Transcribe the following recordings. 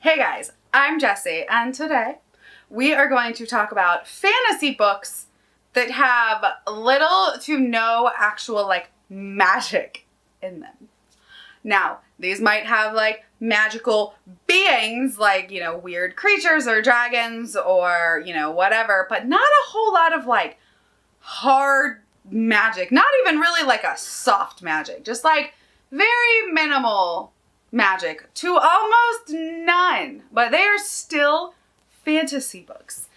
Hey guys, I'm Jessie, and today we are going to talk about fantasy books that have little to no actual magic in them. Now, these might have magical beings weird creatures or dragons or, whatever, but not a whole lot of hard magic. Not even really a soft magic, just very minimal magic to almost none, but they are still fantasy books.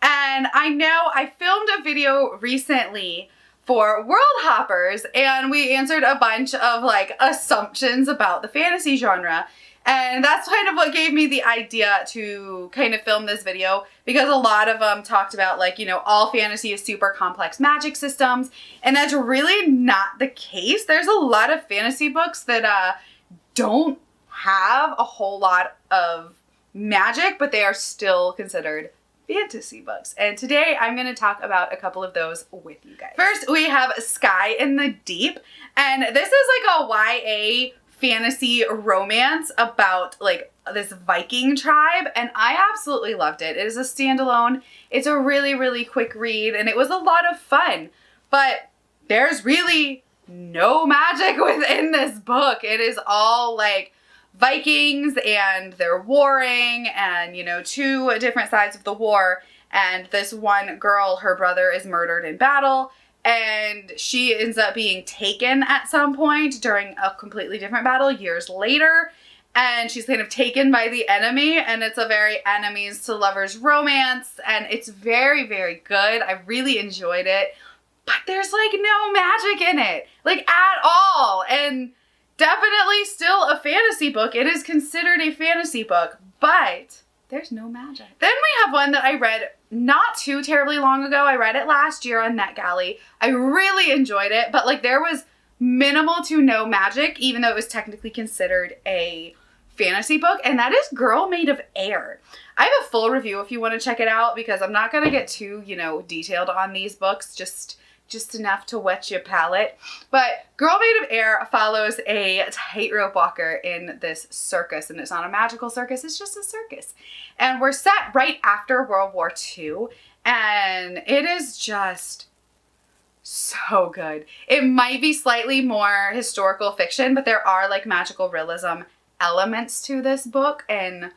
And I know I filmed a video recently for World Hoppers and we answered a bunch of assumptions about the fantasy genre. And that's kind of what gave me the idea to kind of film this video, because a lot of them talked about all fantasy is super complex magic systems, and that's really not the case. There's a lot of fantasy books that don't have a whole lot of magic, but they are still considered fantasy books. And today I'm going to talk about a couple of those with you guys. First, we have Skye in the Deep, and this is a YA fantasy romance about this Viking tribe, and I absolutely loved it. It is a standalone. It's a really, really quick read, and it was a lot of fun, but there's really no magic within this book. It is all Vikings, and they're warring, and two different sides of the war, and this one girl, her brother is murdered in battle, and she ends up being taken at some point during a completely different battle years later, and she's kind of taken by the enemy, and it's a very enemies to lovers romance, and it's very, very good. I really enjoyed it, but there's no magic in it, at all, and definitely still a fantasy book. It is considered a fantasy book, but there's no magic. Then we have one that I read not too terribly long ago. I read it last year on NetGalley. I really enjoyed it, but there was minimal to no magic, even though it was technically considered a fantasy book, and that is Girl Made of Air. I have a full review if you want to check it out, because I'm not going to get too, detailed on these books, just enough to whet your palate. But Girl Made of Air follows a tightrope walker in this circus, and it's not a magical circus, it's just a circus. And we're set right after World War II, and it is just so good. It might be slightly more historical fiction, but there are magical realism elements to this book, and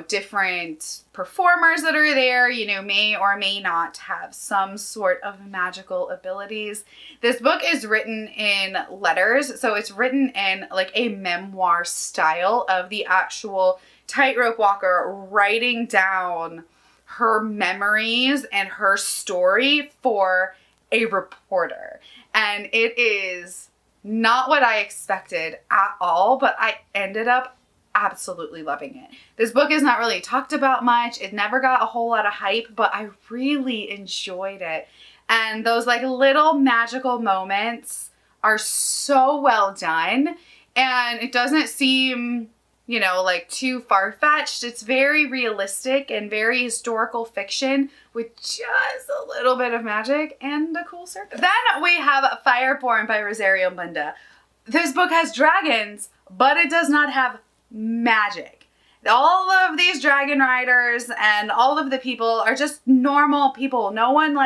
different performers that are there, may or may not have some sort of magical abilities. This book is written in letters, so it's written in a memoir style of the actual tightrope walker writing down her memories and her story for a reporter. And it is not what I expected at all, but I ended up absolutely loving it. This book is not really talked about much. It never got a whole lot of hype, but I really enjoyed it. And those little magical moments are so well done, and it doesn't seem, too far-fetched. It's very realistic and very historical fiction with just a little bit of magic and a cool circus. Then we have Fireborn by Rosario Munda. This book has dragons, but it does not have magic. All of these dragon riders and all of the people are just normal people. No one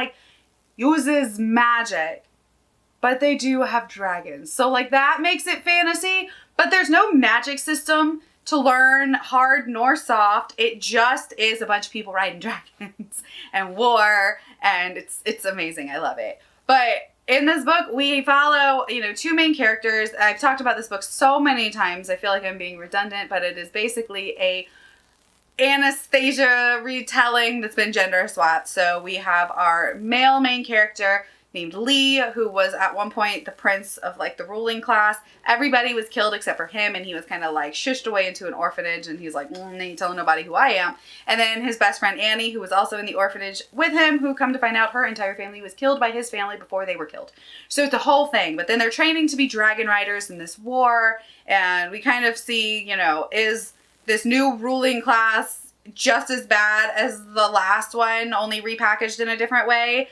uses magic, but they do have dragons. So that makes it fantasy, but there's no magic system to learn, hard nor soft. It just is a bunch of people riding dragons and war, and it's amazing. I love it. But in this book, we follow, two main characters. I've talked about this book so many times, I feel like I'm being redundant, but it is basically a Anastasia retelling that's been gender swapped. So we have our male main character named Lee, who was at one point the prince of the ruling class. Everybody was killed except for him, and he was kind of shushed away into an orphanage, and he's ain't telling nobody who I am. And then his best friend Annie, who was also in the orphanage with him, who come to find out her entire family was killed by his family before they were killed. So it's a whole thing. But then they're training to be dragon riders in this war, and we kind of see, is this new ruling class just as bad as the last one, only repackaged in a different way?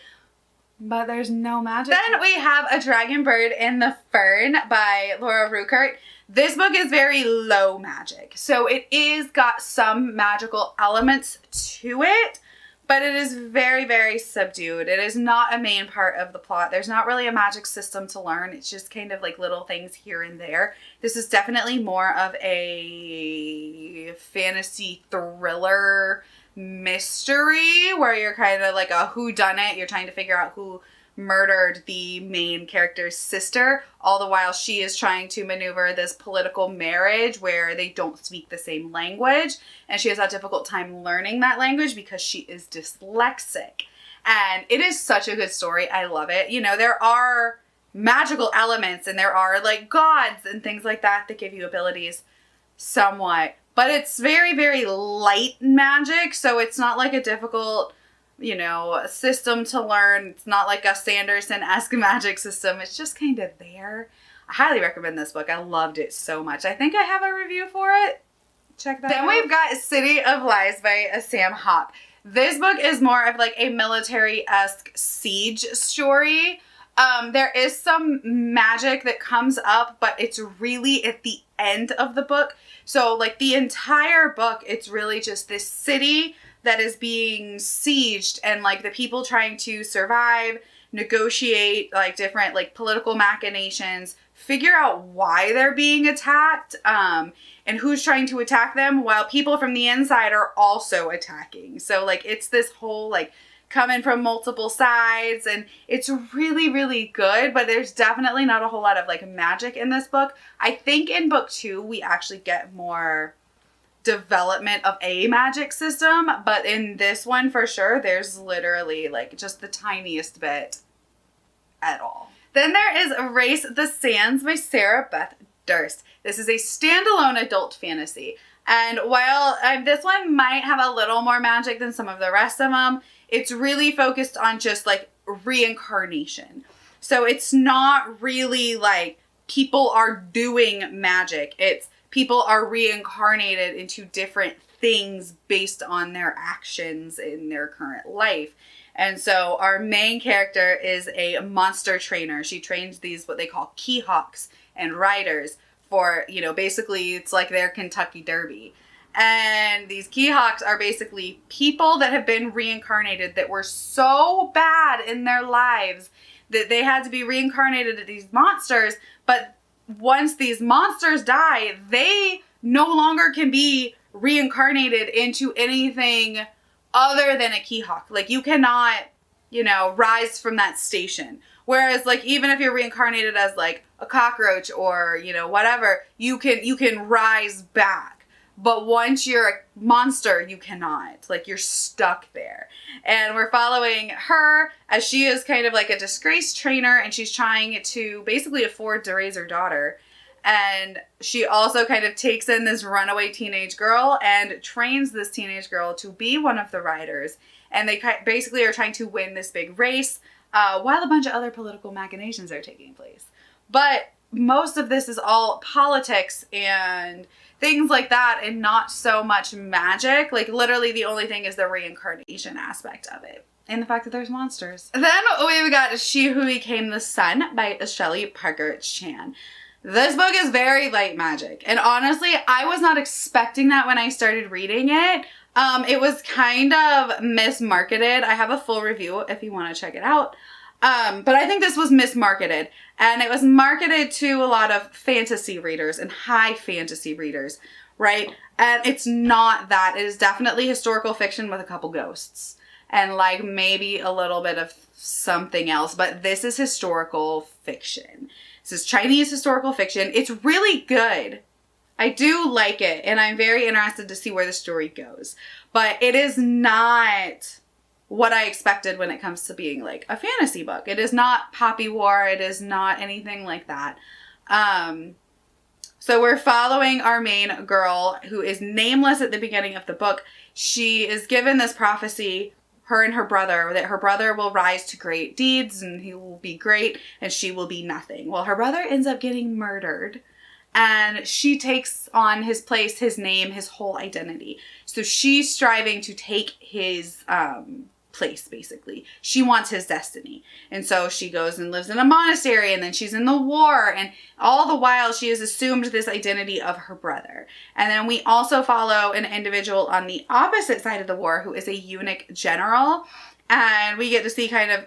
But there's no magic. Then we have A Dragon Bird in the Fern by Laura Ruckert. This book is very low magic. So it is got some magical elements to it, but it is very, very subdued. It is not a main part of the plot. There's not really a magic system to learn. It's just kind of like little things here and there. This is definitely more of a fantasy thriller mystery where you're kind of like a whodunit. You're trying to figure out who murdered the main character's sister, all the while she is trying to maneuver this political marriage where they don't speak the same language, and she has a difficult time learning that language because she is dyslexic. And it is such a good story. I love it. You know, there are magical elements and there are like gods and things like that that give you abilities somewhat, but it's very, very light magic, so it's not like a difficult, you know, system to learn. It's not like a Sanderson-esque magic system. It's just kind of there. I highly recommend this book. I loved it so much. I think I have a review for it. Check that out. Then we've got City of Lies by Sam Hoppe. This book is more of like a military-esque siege story. There is some magic that comes up, but it's really at the end of the book. So like the entire book, it's really just this city that is being sieged and like the people trying to survive, negotiate like different like political machinations, figure out why they're being attacked, and who's trying to attack them while people from the inside are also attacking. So like it's this whole like coming from multiple sides, and it's really, really good, but there's definitely not a whole lot of like magic in this book. I think in book 2 we actually get more development of a magic system, but in this one for sure there's literally like just the tiniest bit at all. Then there is Erase the Sands by Sarah Beth Durst. This is a standalone adult fantasy, and while this one might have a little more magic than some of the rest of them, it's really focused on just like reincarnation. So it's not really like people are doing magic. It's people are reincarnated into different things based on their actions in their current life. And so our main character is a monster trainer. She trains these, what they call Keyhawks and riders for, you know, basically it's like their Kentucky Derby. And these Keyhawks are basically people that have been reincarnated that were so bad in their lives that they had to be reincarnated as these monsters, but once these monsters die, they no longer can be reincarnated into anything other than a Keyhawk. Like you cannot, you know, rise from that station. Whereas like even if you're reincarnated as like a cockroach or, you know, whatever, you can rise back. But once you're a monster, you cannot. Like you're stuck there. And we're following her as she is kind of like a disgraced trainer, and she's trying to basically afford to raise her daughter. And she also kind of takes in this runaway teenage girl and trains this teenage girl to be one of the riders. And they basically are trying to win this big race while a bunch of other political machinations are taking place. But most of this is all politics and things like that, and not so much magic. Like literally the only thing is the reincarnation aspect of it and the fact that there's monsters. Then we've got She Who Became the Sun by Shelley Parker Chan. This book is very light magic, and honestly I was not expecting that when I started reading it. It was kind of mismarketed. I have a full review if you want to check it out. But I think this was mismarketed, and it was marketed to a lot of fantasy readers and high fantasy readers, right? And it's not that. It is definitely historical fiction with a couple ghosts and like maybe a little bit of something else, but this is historical fiction. This is Chinese historical fiction. It's really good. I do like it, and I'm very interested to see where the story goes, but it is not what I expected when it comes to being like a fantasy book. It is not Poppy War. It is not anything like that. So we're following our main girl who is nameless at the beginning of the book. She is given this prophecy, her and her brother, that her brother will rise to great deeds and he will be great and she will be nothing. Well, her brother ends up getting murdered, and she takes on his place, his name, his whole identity. So she's striving to take his place, basically. She wants his destiny. And so she goes and lives in a monastery, and then she's in the war, and all the while she has assumed this identity of her brother. And then we also follow an individual on the opposite side of the war who is a eunuch general, and we get to see kind of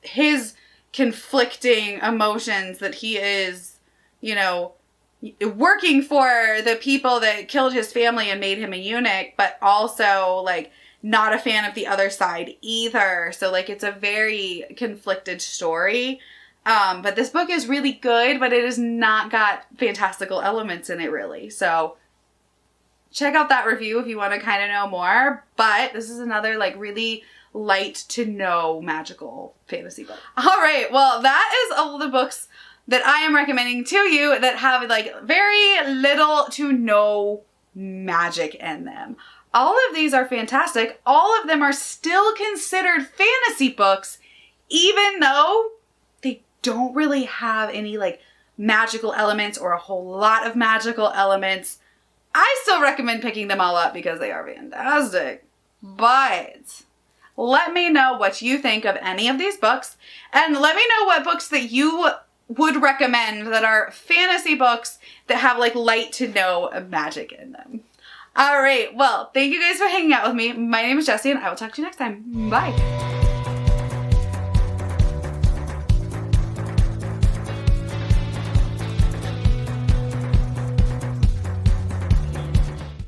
his conflicting emotions that he is, you know, working for the people that killed his family and made him a eunuch, but also like not a fan of the other side either. So like it's a very conflicted story. But this book is really good, but it has not got fantastical elements in it really. So check out that review if you want to kind of know more. But this is another like really light to no magical fantasy book. All right, well that is all the books that I am recommending to you that have like very little to no magic in them. All of these are fantastic. All of them are still considered fantasy books, even though they don't really have any like magical elements or a whole lot of magical elements. I still recommend picking them all up because they are fantastic. But let me know what you think of any of these books, and let me know what books that you would recommend that are fantasy books that have like light to no magic in them. All right, well, thank you guys for hanging out with me. My name is Jessie, and I will talk to you next time. Bye.